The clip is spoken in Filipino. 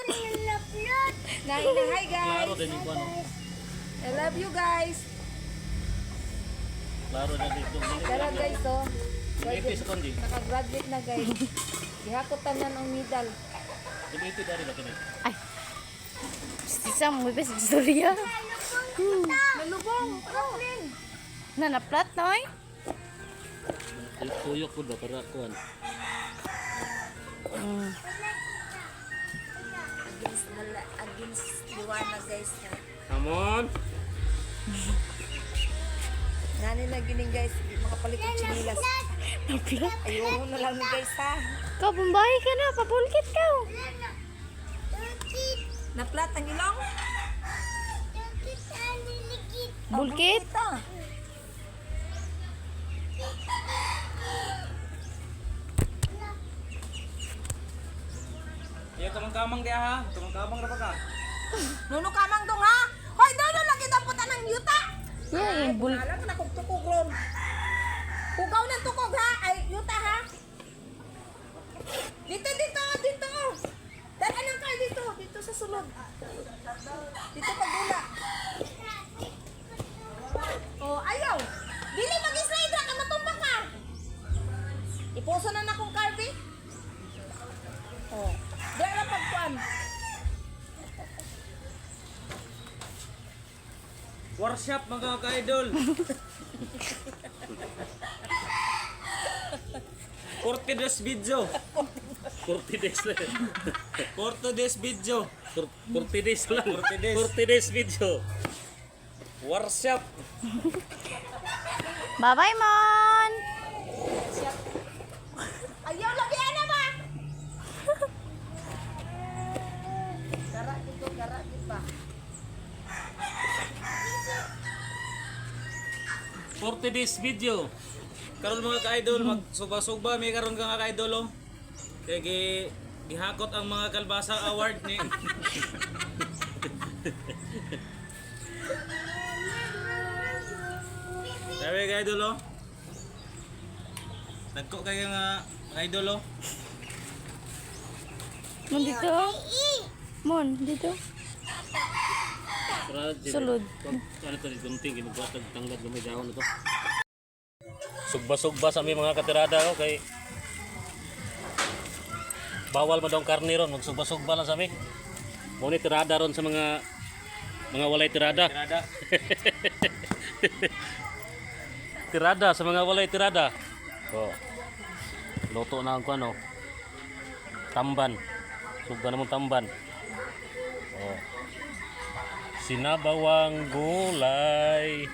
Hi Klaro guys. din yung ano. I love you guys. Klaro na dito. Tara guys oh. Iti sa konji. Nakagraduate na guys. Gihakutan na ng medal. Iti dari ba kini? Ay. Sisa mo ba sa istorya? Malubong. Raplin. Nanaplat na ay. Tuyok po ba para kuan. Against Liwana guys. Amon. Nani na gining guys. Mga palikong chinilas. Naplat. Ayaw na lang ni guys ha. Ka, bumbahay ka na. Papulkit ka. Naplat ang ilong. Bulkit? Ito. Iya kamang-kamang dia ha. Kamang-kamang ra pa ka. Nuno kamang dong ha. Hoy, doon lang kita puta ng yuta. Yeah, yung bul... Alam mo na kung tukog ron. Hugaw ng tukog ha. Ay, yuta ha. Dito. Daan lang kayo dito. Dito sa sulod. Dito pagula. Oh, ayaw. Dili mag-slide ra ka matumba ka. Ipuso na na kong carby. Oh. Diyan lang pagkuan. Workshop mga ka-idol. Cortides video. Kurtides lang. Cortides video. Kurtides lang. Kurtides. Kurtides video. Workshop. Bye-bye, Mon! Ayaw lagi ana ba? Gara dito ba? Kurtides video. Karon mga ka-idol magsuba-suba may karon ka nga ka-idol oh. Kaya gihakot ang mga kalbasa award ni. Sabi ka-idol oh. Nagko kayo nga ka-idol oh. Mon, dito. Mon, dito. Sulod. Ano to, gunting, ginubuhat nagtanggad gamay dahon na to. Sugba-sugba sa aming mga katirada ko kay bawal man daw ang karne ron, magsugba-sugba lang sa amin. Muna tirada ron sa mga walay tirada. Tirada. Tirada sa mga walay tirada. Oh. Luto na ang ano. Tamban. Sugba na mong tamban. Oh. Sinabawang gulay.